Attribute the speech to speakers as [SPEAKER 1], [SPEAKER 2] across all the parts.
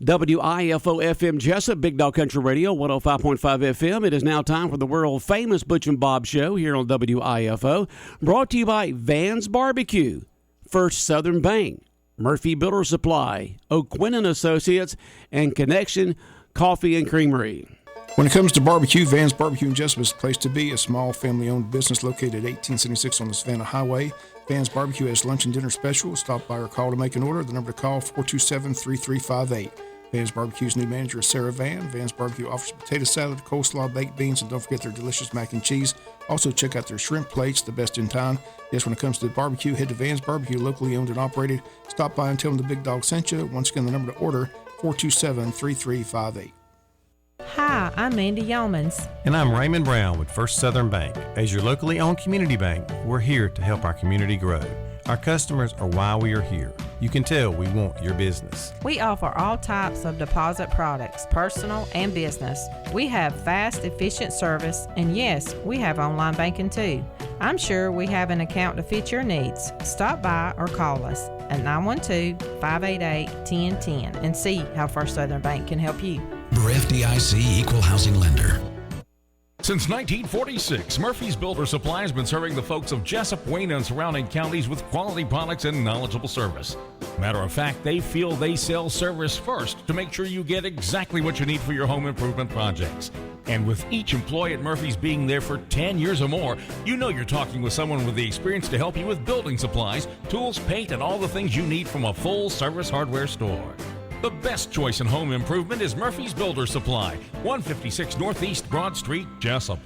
[SPEAKER 1] WIFO FM Jesup, Big Dog Country Radio, 105.5 FM. It is now time for the world-famous Butch and Bob Show here on WIFO, brought to you by Van's Barbecue, First Southern Bank, Murphy Builder Supply, O'Quinn & Associates, and Connection Coffee and Creamery.
[SPEAKER 2] When it comes to barbecue, Van's Barbecue in Jesup is the place to be. A small family-owned business located at 1876 on the Savannah Highway. Van's Barbecue has lunch and dinner specials. Stop by or call to make an order. The number to call, 427-3358. Van's Barbecue's new manager is Sarah Van. Van's Barbecue offers potato salad, coleslaw, baked beans, and don't forget their delicious mac and cheese. Also, check out their shrimp plates, the best in town. Yes, when it comes to barbecue, head to Van's Barbecue, locally owned and operated. Stop by and tell them the Big Dog sent you. Once again, the number to order, 427-3358.
[SPEAKER 3] Hi, I'm Mandy Yeomans.
[SPEAKER 4] And I'm Raymond Brown with First Southern Bank. As your locally owned community bank, we're here to help our community grow. Our customers are why we are here. You can tell we want your business.
[SPEAKER 3] We offer all types of deposit products, personal and business. We have fast, efficient service, and yes, we have online banking too. I'm sure we have an account to fit your needs. Stop by or call us at 912-588-1010 and see how First Southern Bank can help you.
[SPEAKER 5] FDIC Equal Housing Lender.
[SPEAKER 6] Since 1946, Murphy's Builder Supply has been serving the folks of Jesup, Wayne, and surrounding counties with quality products and knowledgeable service. Matter of fact, they feel they sell service first to make sure you get exactly what you need for your home improvement projects. And with each employee at Murphy's being there for 10 years or more, you know you're talking with someone with the experience to help you with building supplies, tools, paint, and all the things you need from a full-service hardware store. The best choice in home improvement is Murphy's Builder Supply, 156 Northeast Broad Street, Jesup.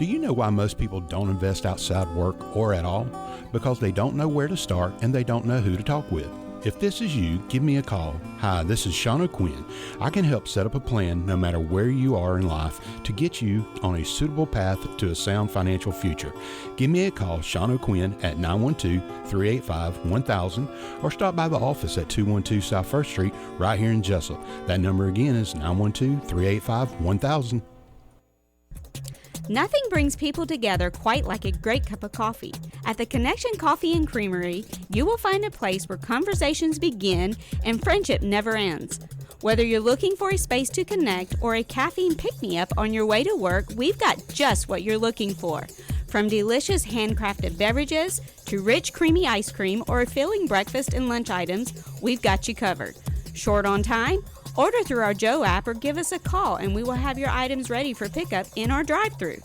[SPEAKER 7] Do you know why most people don't invest outside work or at all? Because they don't know where to start and they don't know who to talk with. If this is you, give me a call. Hi, this is Sean O'Quinn. I can help set up a plan no matter where you are in life to get you on a suitable path to a sound financial future. Give me a call, Sean O'Quinn, at 912-385-1000 or stop by the office at 212 South 1st Street right here in Jesup. That number again is 912-385-1000.
[SPEAKER 8] Nothing brings people together quite like a great cup of coffee. At the Connection Coffee and Creamery, you will find a place where conversations begin and friendship never ends. Whether you're looking for a space to connect or a caffeine pick-me-up on your way to work, we've got just what you're looking for. From delicious handcrafted beverages to rich creamy ice cream or a filling breakfast and lunch items, we've got you covered. Short on time? Order through our Joe app or give us a call and we will have your items ready for pickup in our drive-thru.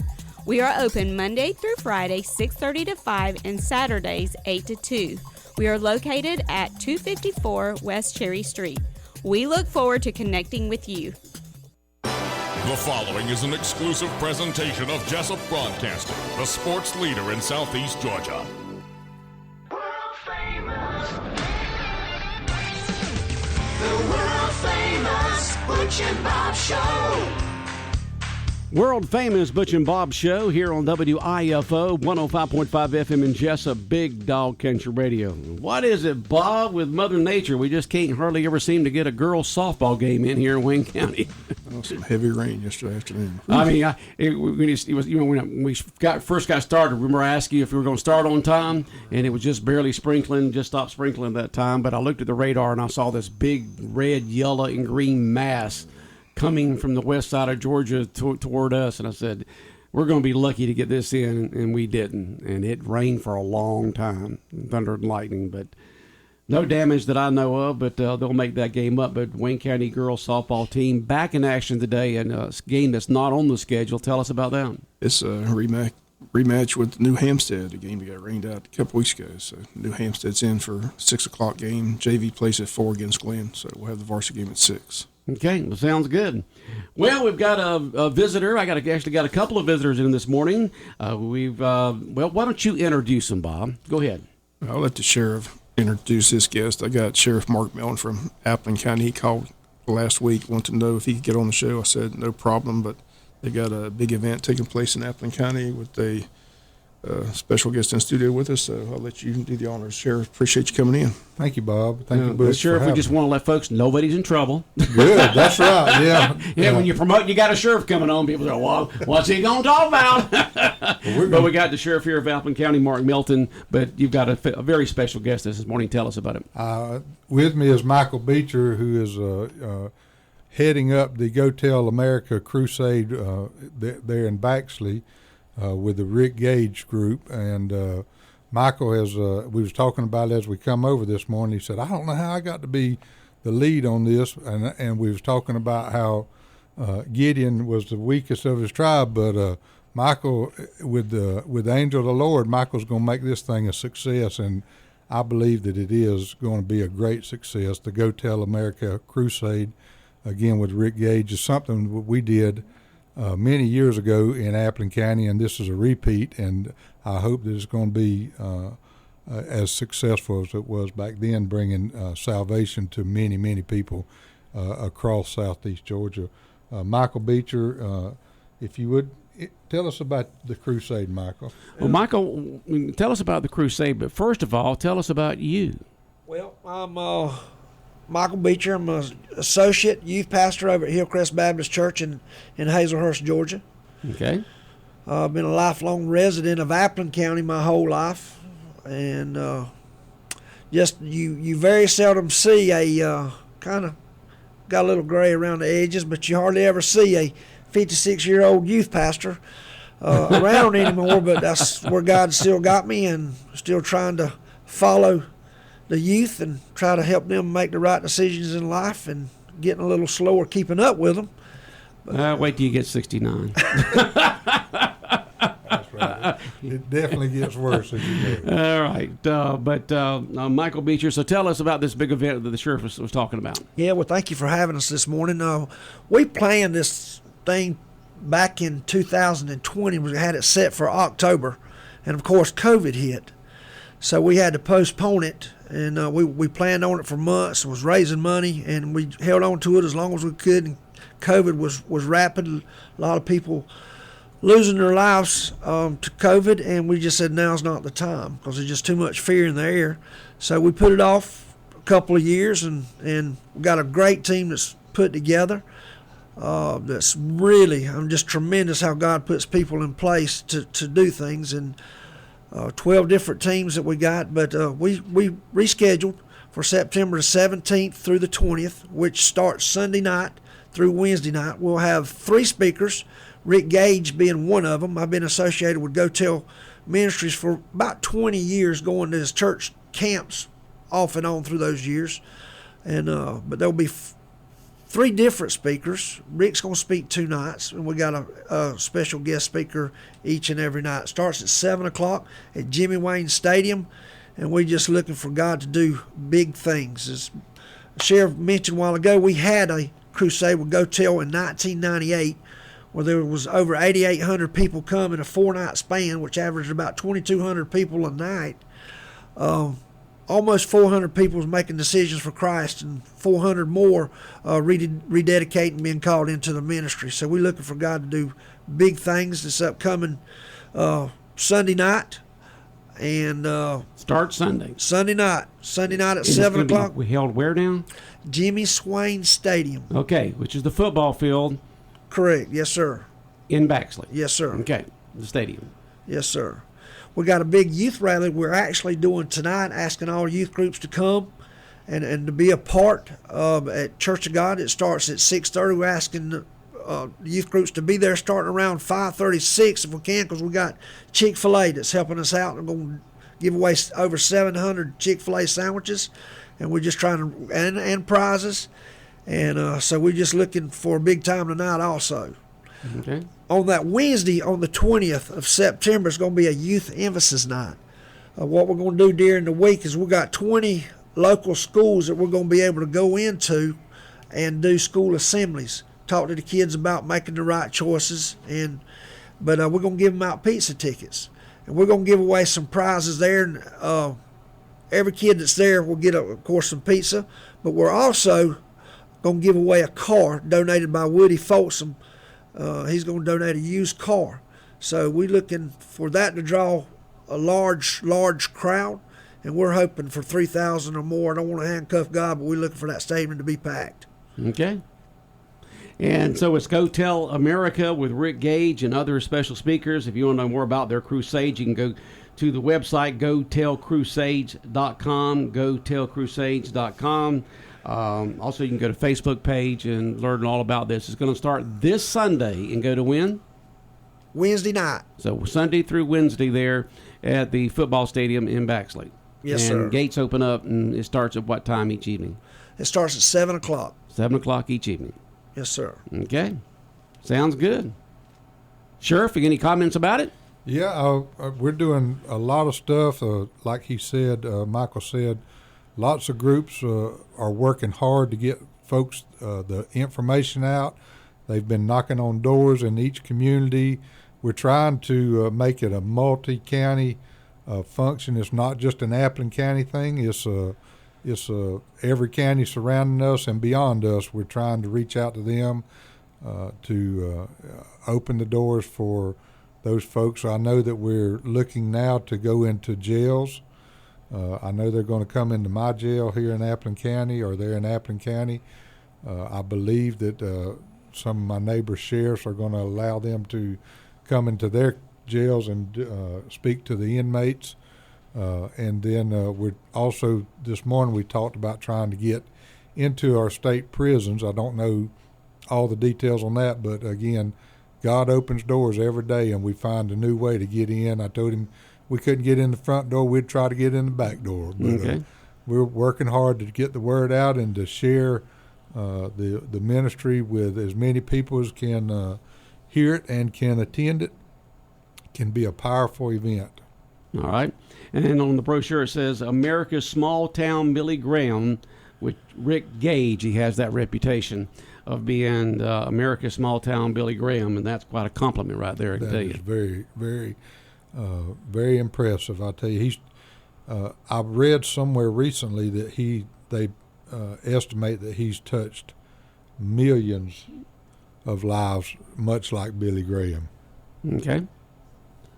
[SPEAKER 8] We are open Monday through Friday, 6:30 to 5, and Saturdays, 8 to 2. We are located at 254 West Cherry Street. We look forward to connecting with you.
[SPEAKER 6] The following is an exclusive presentation of Jesup Broadcasting, the sports leader in Southeast Georgia.
[SPEAKER 9] The world-famous Butch and Bob Show.
[SPEAKER 1] World famous Butch and Bob Show here on WIFO 105.5 FM in Jesup, Big Dog Country Radio. What is it, Bob, with Mother Nature? We just can't hardly ever seem to get a girls' softball game in here in Wayne County.
[SPEAKER 2] Oh, some heavy rain yesterday afternoon.
[SPEAKER 1] I mean, it was, you know, when we first got started, remember I asked you if we were going to start on time, and it was just barely sprinkling, just stopped sprinkling that time. But I looked at the radar and I saw this big red, yellow, and green mass coming from the west side of Georgia toward us, and I said, we're going to be lucky to get this in, and we didn't. And it rained for a long time, thunder and lightning, but no damage that I know of, but they'll make that game up. But Wayne County girls softball team back in action today in a game that's not on the schedule. Tell us about that.
[SPEAKER 2] It's a rematch with New Hampstead, a game that got rained out a couple weeks ago. So New Hampstead's in for 6 o'clock game. JV plays at 4 against Glenn, so we'll have the varsity game at 6.
[SPEAKER 1] Okay, well, sounds good. Well, we've got a visitor. I actually got a couple of visitors in this morning. Well, why don't you introduce them, Bob? Go ahead.
[SPEAKER 2] I'll let the sheriff introduce this guest. I got Sheriff Mark Melton from Appleton County. He called last week, wanted to know if he could get on the show. I said no problem, but they got a big event taking place in Appleton County with a special guest in studio with us. So I'll let you do the honors. Sheriff, appreciate you coming in.
[SPEAKER 7] Thank you, Bob. Thank you, Butch.
[SPEAKER 1] Sheriff, we just want to let folks know nobody's in trouble.
[SPEAKER 7] Good. That's right. Yeah.
[SPEAKER 1] Yeah, when you promote, you got a sheriff coming on. People say, well, what's he going to talk about? But we got the sheriff here of Alpine County, Mark Melton. But you've got a very special guest this morning. Tell us about him.
[SPEAKER 10] With me is Michael Beecher, who is heading up the Go Tell America crusade there in Baxley with the Rick Gage group. And Michael has, we was talking about it as we come over this morning. He said, I don't know how I got to be the lead on this. And we was talking about how Gideon was the weakest of his tribe, but Michael, with the angel of the Lord, Michael's going to make this thing a success, and I believe that it is going to be a great success. The Go Tell America crusade, again with Rick Gage, is something we did many years ago in Appleton County, and this is a repeat, and I hope that it's going to be as successful as it was back then, bringing salvation to many, many people across southeast Georgia. Michael Beecher, if you would, tell us about the crusade, Michael.
[SPEAKER 1] Well, Michael, tell us about the crusade, but first of all, tell us about you.
[SPEAKER 11] Well, I'm Michael Beecher. I'm an associate youth pastor over at Hillcrest Baptist Church in Hazelhurst, Georgia.
[SPEAKER 1] Okay.
[SPEAKER 11] I've been a lifelong resident of Appleton County my whole life, and just you very seldom see a kind of got a little gray around the edges, but you hardly ever see a 56-year-old youth pastor around anymore. But that's where God still got me, and still trying to follow the youth and try to help them make the right decisions in life, and getting a little slower keeping up with them. But,
[SPEAKER 1] wait till you get 69.
[SPEAKER 10] That's right. It definitely gets worse as you go.
[SPEAKER 1] All right. But Michael Beecher, so tell us about this big event that the sheriff was talking about.
[SPEAKER 11] Yeah, well, thank you for having us this morning. We planned this thing back in 2020. We had it set for October, and of course COVID hit, so we had to postpone it. And we planned on it for months, was raising money, and we held on to it as long as we could. And COVID was rapid. A lot of people losing their lives to COVID, and we just said now's not the time because there's just too much fear in the air. So we put it off a couple of years, and we got a great team that's put together. That's really, I'm just tremendous how God puts people in place to do things, and 12 different teams that we got, but we rescheduled for September the 17th through the 20th, which starts Sunday night through Wednesday night. We'll have 3 speakers, Rick Gage being one of them. I've been associated with Go Tell Ministries for about 20 years, going to his church camps off and on through those years. And but there'll be 3 different speakers. Rick's going to speak 2 nights, and we got a special guest speaker each and every night. It starts at 7 o'clock at Jimmy Wayne Stadium, and we're just looking for God to do big things. As the sheriff mentioned a while ago, we had a crusade with Go Tell in 1998, where there was over 8,800 people come in a 4-night span, which averaged about 2,200 people a night. Almost 400 people was making decisions for Christ, and 400 more rededicating, being called into the ministry. So we're looking for God to do big things this upcoming Sunday night. And
[SPEAKER 1] start Sunday.
[SPEAKER 11] Sunday night at 7 o'clock.
[SPEAKER 1] We held where now?
[SPEAKER 11] Jimmy Swain Stadium.
[SPEAKER 1] Okay, which is the football field.
[SPEAKER 11] Correct. Yes, sir.
[SPEAKER 1] In Baxley.
[SPEAKER 11] Yes, sir.
[SPEAKER 1] Okay, the stadium.
[SPEAKER 11] Yes, sir. We got a big youth rally we're actually doing tonight, asking all youth groups to come and to be a part of at Church of God. It starts at 6:30. We're asking youth groups to be there starting around 5:36 if we can, because we got Chick-fil-A that's helping us out. We're going to give away over 700 Chick-fil-A sandwiches, and we're just trying to, and prizes. And so we're just looking for a big time tonight also.
[SPEAKER 1] Okay.
[SPEAKER 11] On that Wednesday, on the 20th of September, it's going to be a youth emphasis night. What we're going to do during the week is we've got 20 local schools that we're going to be able to go into and do school assemblies, talk to the kids about making the right choices, but we're going to give them out pizza tickets, and we're going to give away some prizes there. And every kid that's there will get, of course, some pizza, but we're also going to give away a car donated by Woody Folsom. He's going to donate a used car. So we're looking for that to draw a large crowd, and we're hoping for 3,000 or more. I don't want to handcuff God, but we're looking for that stadium to be packed.
[SPEAKER 1] Okay. And so it's Go Tell America with Rick Gage and other special speakers. If you want to know more about their crusade, you can go to the website, gotellcrusades.com, gotellcrusades.com. Also, you can go to Facebook page and learn all about this. It's going to start this Sunday and go to when?
[SPEAKER 11] Wednesday night.
[SPEAKER 1] So Sunday through Wednesday there at the football stadium in Baxley.
[SPEAKER 11] Yes,
[SPEAKER 1] and
[SPEAKER 11] sir.
[SPEAKER 1] Gates open up, and it starts at what time each evening?
[SPEAKER 11] It starts at 7 o'clock.
[SPEAKER 1] 7 o'clock each evening.
[SPEAKER 11] Yes, sir.
[SPEAKER 1] Okay. Sounds good. Sheriff, any comments about it?
[SPEAKER 10] Yeah, we're doing a lot of stuff. Like he said, Michael said, lots of groups are working hard to get folks the information out. They've been knocking on doors in each community. We're trying to make it a multi-county function. It's not just an Appleton County thing. It's every county surrounding us and beyond us. We're trying to reach out to them to open the doors for those folks. I know that we're looking now to go into jails. I know they're going to come into my jail here in Appleton County, or they're in Appleton County. I believe that some of my neighbor sheriffs are going to allow them to come into their jails and speak to the inmates. And then we're also, this morning we talked about trying to get into our state prisons. I don't know all the details on that, but again, God opens doors every day, and we find a new way to get in. I told him we couldn't get in the front door, we'd try to get in the back door. But
[SPEAKER 1] Okay.
[SPEAKER 10] we're working hard to get the word out and to share the ministry with as many people as can hear it and can attend it. It can be a powerful event.
[SPEAKER 1] All right. And on the brochure it says America's Small Town Billy Graham, with Rick Gage. He has that reputation of being America's Small Town Billy Graham, and that's quite a compliment right there, I can
[SPEAKER 10] That
[SPEAKER 1] tell
[SPEAKER 10] is
[SPEAKER 1] you.
[SPEAKER 10] very, very, very impressive. I tell you, he's. I've read somewhere recently that they estimate that he's touched millions of lives, much like Billy Graham.
[SPEAKER 1] Okay.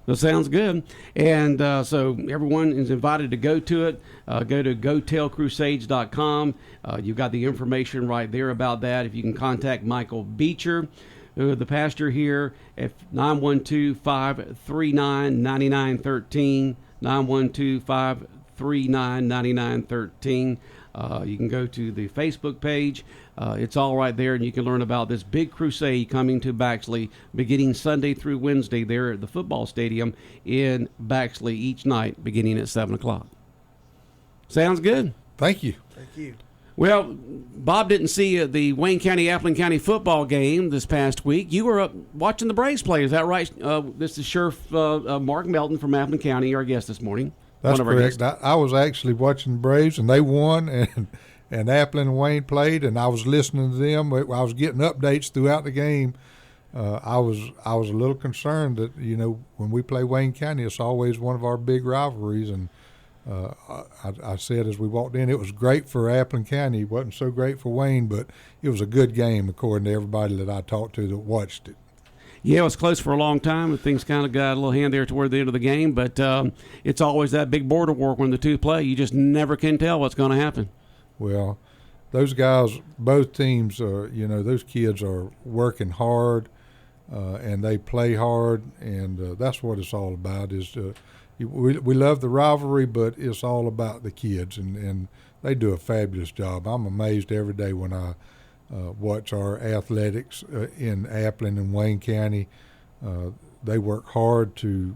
[SPEAKER 1] That sounds good. And so everyone is invited to go to it. Go to gotellcrusades.com. You've got the information right there about that. If you can contact Michael Beecher, the pastor here, at 912-539-9913, 912-539-9913. You can go to the Facebook page. It's all right there, and you can learn about this big crusade coming to Baxley beginning Sunday through Wednesday there at the football stadium in Baxley each night beginning at 7 o'clock. Sounds good.
[SPEAKER 10] Thank you.
[SPEAKER 11] Thank you.
[SPEAKER 1] Well, Bob didn't see the Wayne County, Appleton County football game this past week. You were up watching the Braves play. Is that right? This is Sheriff Mark Melton from Appleton County, our guest this morning.
[SPEAKER 10] That's correct. I was actually watching the Braves, and they won, and Appleton and Wayne played, and I was listening to them. I was getting updates throughout the game. I was a little concerned that, when we play Wayne County, it's always one of our big rivalries. And I said as we walked in, it was great for Appleton County. It wasn't so great for Wayne, but it was a good game according to everybody that I talked to that watched it.
[SPEAKER 1] Yeah, it was close for a long time, and things kind of got a little hand there toward the end of the game. But it's always that big border war when the two play. You just never can tell what's going to happen.
[SPEAKER 10] Well, those guys, both teams, those kids are working hard, and they play hard, and that's what it's all about. We love the rivalry, but it's all about the kids, and they do a fabulous job. I'm amazed every day when I watch our athletics in Appleton and Wayne County. They work hard to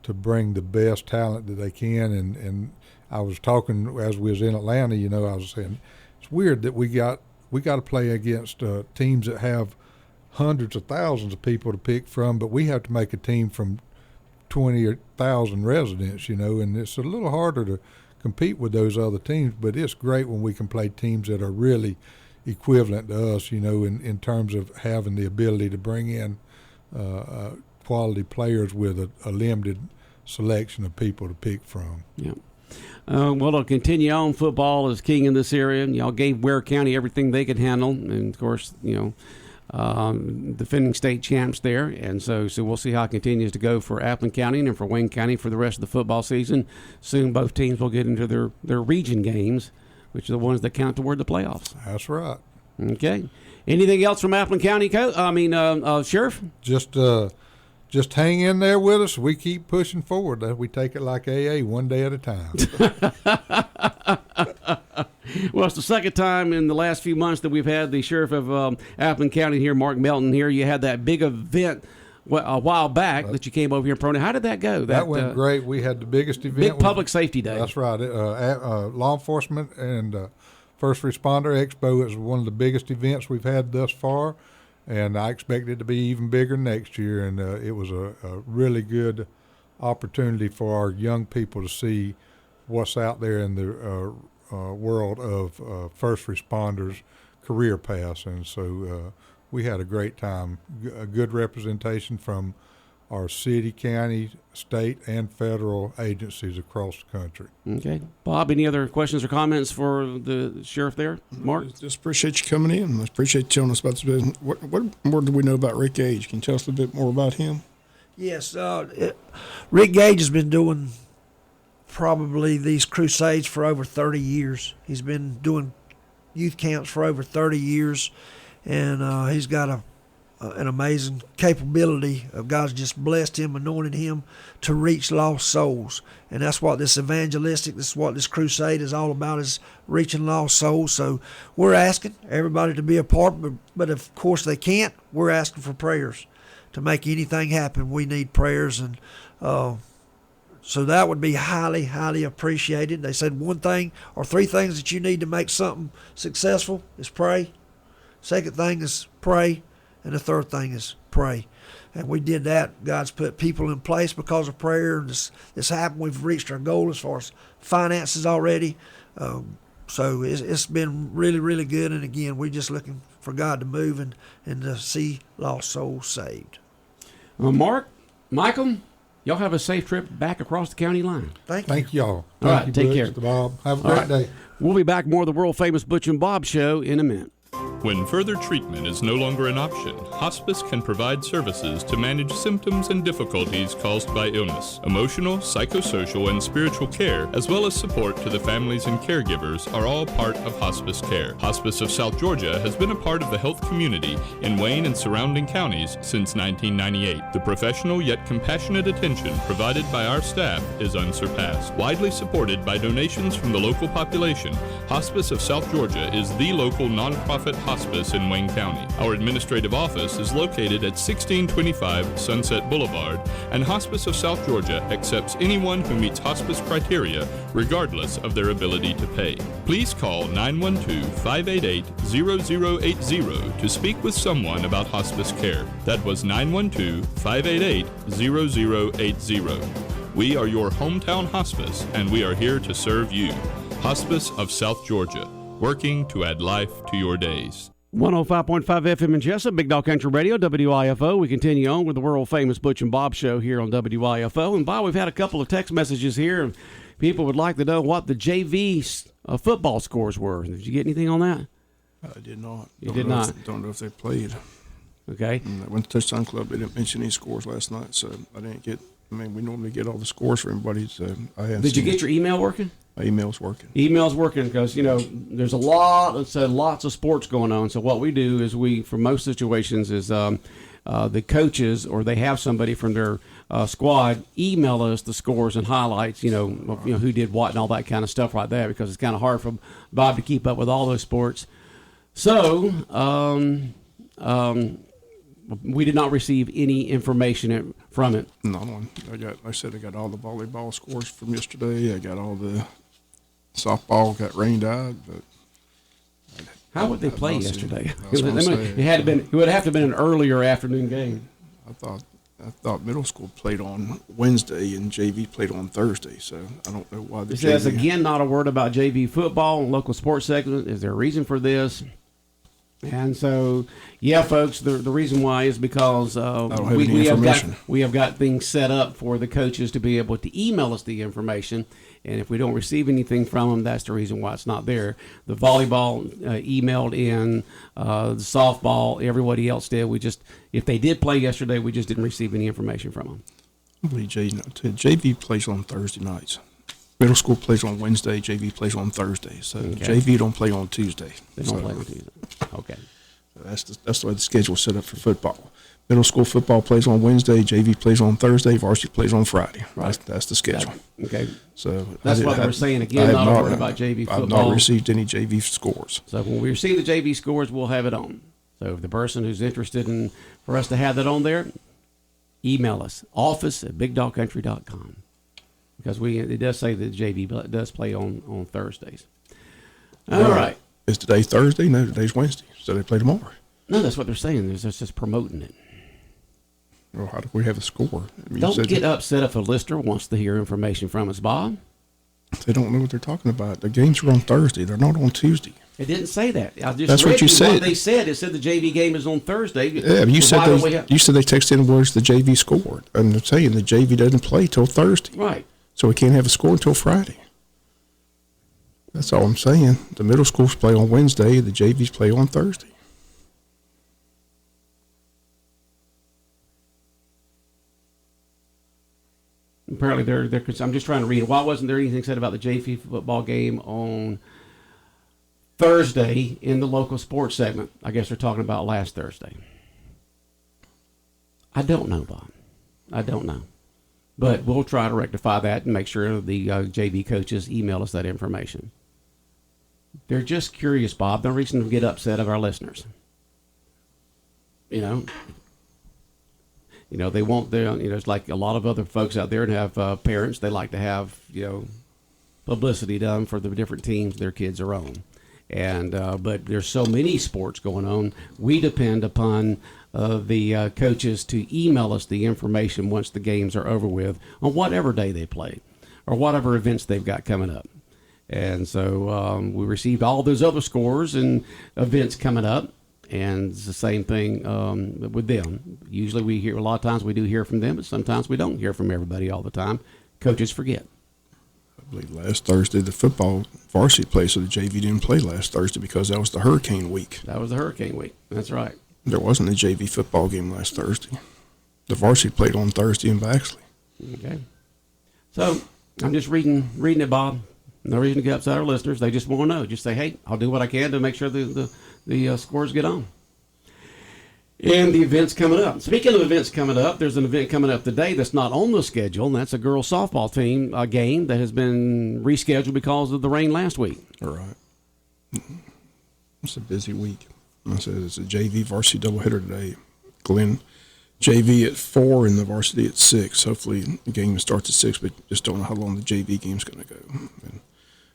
[SPEAKER 10] bring the best talent that they can, and I was talking as we was in Atlanta. I was saying it's weird that we got to play against teams that have hundreds of thousands of people to pick from, but we have to make a team from 20,000 residents. And it's a little harder to compete with those other teams, but it's great when we can play teams that are really equivalent to us, in terms of having the ability to bring in quality players with a limited selection of people to pick from.
[SPEAKER 1] Yeah. Well, it'll continue on. Football is king in this area. Y'all gave Ware County everything they could handle, and of course, defending state champs there, and so we'll see how it continues to go for Appleton County and for Wayne County for the rest of the football season. Soon both teams will get into their region games, which are the ones that count toward the playoffs.
[SPEAKER 10] That's right.
[SPEAKER 1] Okay. Anything else from Appleton County, Sheriff?
[SPEAKER 10] Just hang in there with us. We keep pushing forward. We take it like AA, one day at a time.
[SPEAKER 1] Well, it's the second time in the last few months that we've had the Sheriff of Appleton County here, Mark Melton, here. You had that big event a while back that you came over here in Prona. How did that go?
[SPEAKER 10] That went great. We had the biggest event.
[SPEAKER 1] Big Public Safety Day.
[SPEAKER 10] That's right. Law enforcement and First Responder Expo is one of the biggest events we've had thus far, and I expect it to be even bigger next year. And it was a really good opportunity for our young people to see what's out there in the world of first responders' career paths. And so we had a great time, a good representation from our city, county, state, and federal agencies across the country.
[SPEAKER 1] Okay. Bob, any other questions or comments for the sheriff there? Mark?
[SPEAKER 2] Just appreciate you coming in. I appreciate you telling us about this business. What more do we know about Rick Gage? Can you tell us a little bit more about him?
[SPEAKER 11] Yes. Rick Gage has been doing probably these crusades for over 30 years. He's been doing youth camps for over 30 years, and he's got an amazing capability of God's just blessed him, anointed him to reach lost souls. And that's what this is what this crusade is all about, is reaching lost souls. So we're asking everybody to be a part, but of course they can't. We're asking for prayers. To make anything happen, we need prayers, and so that would be highly, highly appreciated. They said one thing or three things that you need to make something successful is pray. Second thing is pray. And the third thing is pray. And we did that. God's put people in place because of prayer. And this happened. We've reached our goal as far as finances already. So it's been really, really good. And again, we're just looking for God to move and to see lost souls saved.
[SPEAKER 1] Mark, Michael, y'all have a safe trip back across the county line.
[SPEAKER 10] Thank y'all.
[SPEAKER 1] All right, take care.
[SPEAKER 10] Bob. Have a great day.
[SPEAKER 1] We'll be back more of the world famous Butch and Bob show in a minute.
[SPEAKER 12] When further treatment is no longer an option, hospice can provide services to manage symptoms and difficulties caused by illness. Emotional, psychosocial, and spiritual care, as well as support to the families and caregivers, are all part of hospice care. Hospice of South Georgia has been a part of the health community in Wayne and surrounding counties since 1998. The professional yet compassionate attention provided by our staff is unsurpassed. Widely supported by donations from the local population, Hospice of South Georgia is the local nonprofit hospice in Wayne County. Our administrative office is located at 1625 Sunset Boulevard, and Hospice of South Georgia accepts anyone who meets hospice criteria, regardless of their ability to pay. Please call 912-588-0080 to speak with someone about hospice care. That was 912-588-0080. We are your hometown hospice, and we are here to serve you. Hospice of South Georgia, working to add life to your days.
[SPEAKER 1] 105.5 FM in Jesup, Big Dog Country Radio, WIFO. We continue on with the world-famous Butch and Bob show here on WIFO. And, Bob, we've had a couple of text messages here. People would like to know what the JV football scores were. Did you get anything on that?
[SPEAKER 2] I did not.
[SPEAKER 1] You did not?
[SPEAKER 2] Don't know if they played.
[SPEAKER 1] Okay.
[SPEAKER 2] And I went to Touchdown Club. They didn't mention any scores last night, so I didn't get – we normally get all the scores for everybody, so I hadn't
[SPEAKER 1] Did you get your email working?
[SPEAKER 2] My email's working.
[SPEAKER 1] Email's working because, there's lots of sports going on. So what we do is for most situations is the coaches, or they have somebody from their squad, email us the scores and highlights, who did what and all that kind of stuff like that, because it's kind of hard for Bob to keep up with all those sports. So we did not receive any information from it.
[SPEAKER 2] Not one. I got all the volleyball scores from yesterday. I got all the softball got rained out, but
[SPEAKER 1] how would they play yesterday? It would have to have been an earlier afternoon game.
[SPEAKER 2] I thought middle school played on Wednesday and JV played on Thursday, so I don't know why.
[SPEAKER 1] It says again, not a word about JV football and local sports segment. Is there a reason for this? And so, yeah, folks, the reason why is because we have got things set up for the coaches to be able to email us the information. And if we don't receive anything from them, that's the reason why it's not there. The volleyball emailed in, the softball, everybody else did. If they did play yesterday, we just didn't receive any information from them.
[SPEAKER 2] I believe JV plays on Thursday nights. Middle school plays on Wednesday. JV plays on Thursday. So JV don't play on Tuesday.
[SPEAKER 1] They don't play on Tuesday. Okay.
[SPEAKER 2] So that's the way the schedule's set up for football. Middle school football plays on Wednesday. JV plays on Thursday. Varsity plays on Friday. Right. That's the schedule.
[SPEAKER 1] Okay.
[SPEAKER 2] So
[SPEAKER 1] that's what we're saying again. Not worried about JV football.
[SPEAKER 2] I've not received any JV scores.
[SPEAKER 1] So when we receive the JV scores, we'll have it on. So if the person who's interested in for us to have that on there, email us, office@bigdogcountry.com. Because it does say that JV does play on Thursdays. All right.
[SPEAKER 2] Is today Thursday? No, today's Wednesday. So they play tomorrow.
[SPEAKER 1] No, that's what they're saying. They're just promoting it.
[SPEAKER 2] Well, how do we have a score?
[SPEAKER 1] Don't get upset if a listener wants to hear information from us, Bob.
[SPEAKER 2] They don't know what they're talking about. The games are on Thursday. They're not on Tuesday.
[SPEAKER 1] It didn't say that.
[SPEAKER 2] That's what you said.
[SPEAKER 1] What they said. It said the JV game is on Thursday.
[SPEAKER 2] Yeah, but you said they texted in words the JV scored. And they're saying the JV doesn't play till Thursday.
[SPEAKER 1] Right.
[SPEAKER 2] So we can't have a score until Friday. That's all I'm saying. The middle schools play on Wednesday. The JVs play on Thursday.
[SPEAKER 1] Apparently, they're. I'm just trying to read. Why wasn't there anything said about the JV football game on Thursday in the local sports segment? I guess they're talking about last Thursday. I don't know, Bob. I don't know. But we'll try to rectify that and make sure the JV coaches email us that information. They're just curious, Bob. No reason to get upset of our listeners. You know, they want it's like a lot of other folks out there and have parents. They like to have, publicity done for the different teams their kids are on. And but there's so many sports going on. We depend upon the coaches to email us the information once the games are over with on whatever day they play or whatever events they've got coming up. And so we received all those other scores and events coming up. And it's the same thing with them. Usually a lot of times we do hear from them, but sometimes we don't hear from everybody all the time. Coaches forget.
[SPEAKER 2] I believe last Thursday the football varsity played, so the JV didn't play last Thursday because that was the hurricane week.
[SPEAKER 1] That was the hurricane week. That's right.
[SPEAKER 2] There wasn't a JV football game last Thursday. The varsity played on Thursday in Baxley.
[SPEAKER 1] Okay. So I'm just reading it, Bob. No reason to get upset our listeners. They just want to know. Just say, hey, I'll do what I can to make sure the scores get on. And the events coming up. Speaking of events coming up, there's an event coming up today that's not on the schedule, and that's a girls softball team game that has been rescheduled because of the rain last week.
[SPEAKER 2] All right. It's a busy week. I said it's a JV varsity doubleheader today. Glenn JV at 4 and the varsity at 6. Hopefully the game starts at 6, but just don't know how long the JV game's going to go. And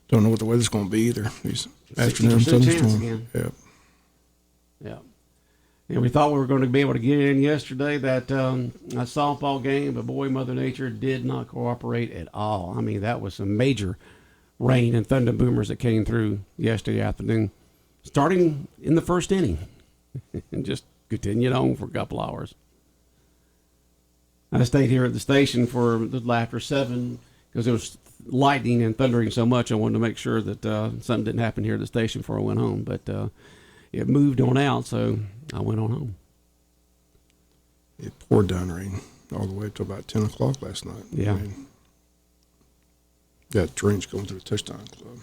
[SPEAKER 2] don't know what the weather's going to be either. These afternoon thunderstorms. Yeah.
[SPEAKER 1] Yeah. And we thought we were going to be able to get in yesterday, that softball game, but boy, Mother Nature did not cooperate at all. I mean, that was some major rain and thunder boomers that came through yesterday afternoon, starting in the first inning, and just continued on for a couple hours. I stayed here at the station for a little after 7 because it was lightning and thundering so much. I wanted to make sure that something didn't happen here at the station before I went home, but it moved on out, so I went on home.
[SPEAKER 2] It poured down rain all the way up to about 10 o'clock last night.
[SPEAKER 1] Yeah.
[SPEAKER 2] I mean, got drenched going to the touchdown club.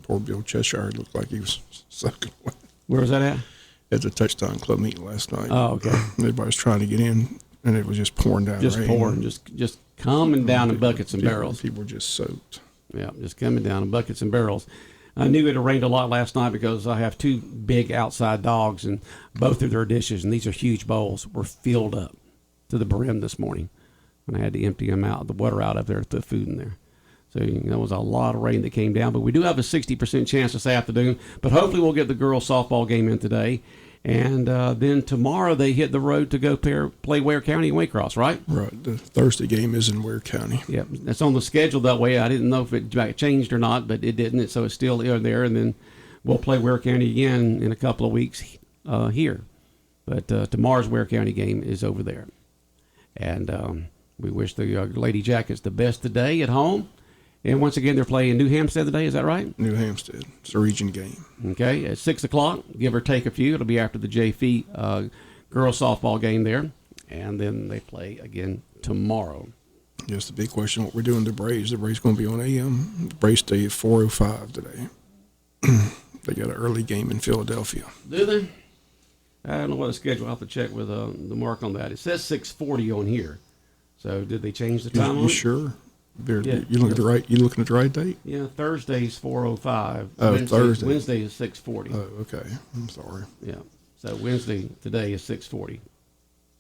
[SPEAKER 2] Poor Bill Cheshire looked like he was soaking wet.
[SPEAKER 1] Where was that at?
[SPEAKER 2] At the touchdown club meeting last night.
[SPEAKER 1] Oh, okay.
[SPEAKER 2] Everybody was trying to get in, and it was just pouring down
[SPEAKER 1] just
[SPEAKER 2] rain.
[SPEAKER 1] Pouring, just coming down in buckets and barrels.
[SPEAKER 2] People were just soaked.
[SPEAKER 1] Yeah, just coming down in buckets and barrels. I knew it had rained a lot last night because I have 2 big outside dogs, and both of their dishes, and these are huge bowls, were filled up to the brim this morning. And I had to empty them out, the water out of there to put food in there. So there was a lot of rain that came down, but we do have a 60% chance this afternoon. But hopefully we'll get the girls softball game in today. And then tomorrow they hit the road to go play Ware County and Waycross, right?
[SPEAKER 2] Right. The Thursday game is in Ware County.
[SPEAKER 1] Yep. That's on the schedule that way. I didn't know if it changed or not, but it didn't. So it's still there. And then we'll play Ware County again in a couple of weeks here. But tomorrow's Ware County game is over there. And we wish the Lady Jackets the best today at home. And once again, they're playing New Hampstead today. Is that right?
[SPEAKER 2] New Hampstead. It's a region game.
[SPEAKER 1] Okay, at 6 o'clock, give or take a few. It'll be after the JV girls softball game there. And then they play again tomorrow.
[SPEAKER 2] Yes, the big question, what we're doing to Braves. The Braves going to be on AM. The Braves stay at 4:05 today. They got an early game in Philadelphia.
[SPEAKER 1] Do they? I don't know what the schedule. I'll have to check with the mark on that. It says 6:40 on here. So did they change the time on
[SPEAKER 2] You
[SPEAKER 1] it?
[SPEAKER 2] sure?
[SPEAKER 1] Yeah.
[SPEAKER 2] You looking at the right? You looking at the right date?
[SPEAKER 1] Yeah, Thursday's 4:05.
[SPEAKER 2] Oh, Thursday.
[SPEAKER 1] Wednesday is 6:40.
[SPEAKER 2] Oh, okay. I'm sorry.
[SPEAKER 1] Yeah. So today is 6:40.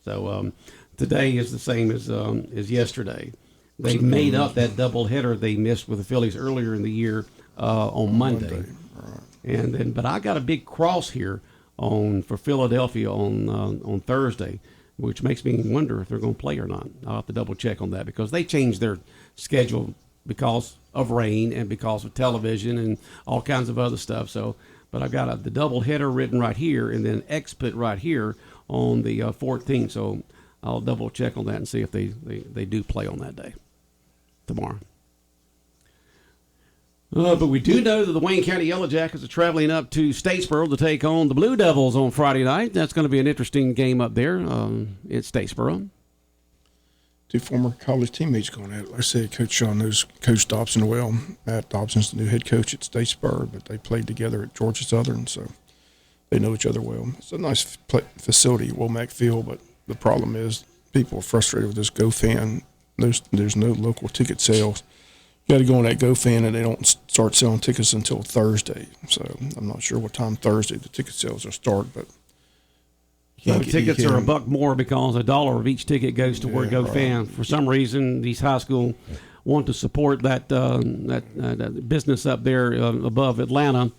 [SPEAKER 1] So today is the same as yesterday. They made up that doubleheader they missed with the Phillies earlier in the year on Monday.
[SPEAKER 2] Right.
[SPEAKER 1] And then, but I got a big cross here for Philadelphia on Thursday, which makes me wonder if they're going to play or not. I'll have to double check on that because they changed their schedule because of rain and because of television and all kinds of other stuff. So, but I've got the double header written right here and then expit right here on the 14th. So I'll double check on that and see if they do play on that day tomorrow. But we do know that the Wayne County Yellow Jackets are traveling up to Statesboro to take on the Blue Devils on Friday night. That's going to be an interesting game up there in Statesboro.
[SPEAKER 2] Two former college teammates going at it. Like I said, Coach Shaw knows Coach Dobson well. Matt Dobson's the new head coach at Statesboro, but they played together at Georgia Southern, so they know each other well. It's a nice facility, Womack Field, but the problem is people are frustrated with this GoFan. There's no local ticket sales. You got to go on that GoFan, and they don't start selling tickets until Thursday. So I'm not sure what time Thursday the ticket sales will start, but
[SPEAKER 1] Tickets are $1 more because $1 of each ticket goes toward GoFan. Right. For some reason, these high school want to support that business up there above Atlanta,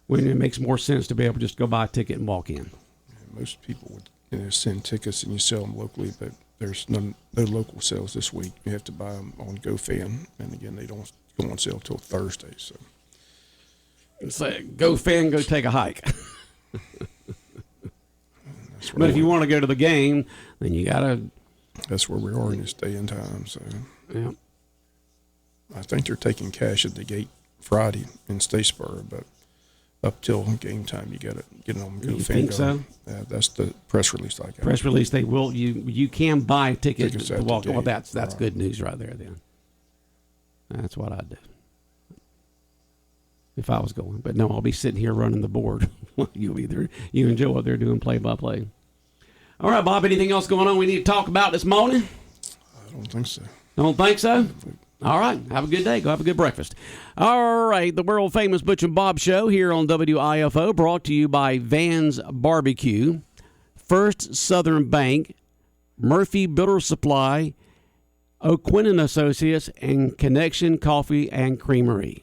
[SPEAKER 1] when it makes more sense to be able to just go buy a ticket and walk in.
[SPEAKER 2] Most people would send tickets and you sell them locally, but there's no local sales this week. You have to buy them on GoFan, and again, they don't go on sale until Thursday. So
[SPEAKER 1] it's like GoFan, go take a hike. But if you want to go to the game, then you gotta.
[SPEAKER 2] That's where we are in this day and time. So
[SPEAKER 1] yeah,
[SPEAKER 2] I think they're taking cash at the gate Friday in Statesboro, but up till game time, you got to get it on GoFan.
[SPEAKER 1] You think so?
[SPEAKER 2] Yeah, that's the press release I got.
[SPEAKER 1] Press release. They will. You can buy tickets to walk. Well, that's
[SPEAKER 2] right.
[SPEAKER 1] Good news right there. Then that's what I'd do if I was going. But no, I'll be sitting here running the board. You and Joe up there doing play-by-play. All right, Bob, anything else going on we need to talk about this morning?
[SPEAKER 2] I don't think so.
[SPEAKER 1] Don't think so? All right. Have a good day. Go have a good breakfast. All right. The world-famous Butch and Bob Show here on WIFO, brought to you by Van's Barbecue, First Southern Bank, Murphy Builder Supply, O'Quinn & Associates, and Connection Coffee and Creamery.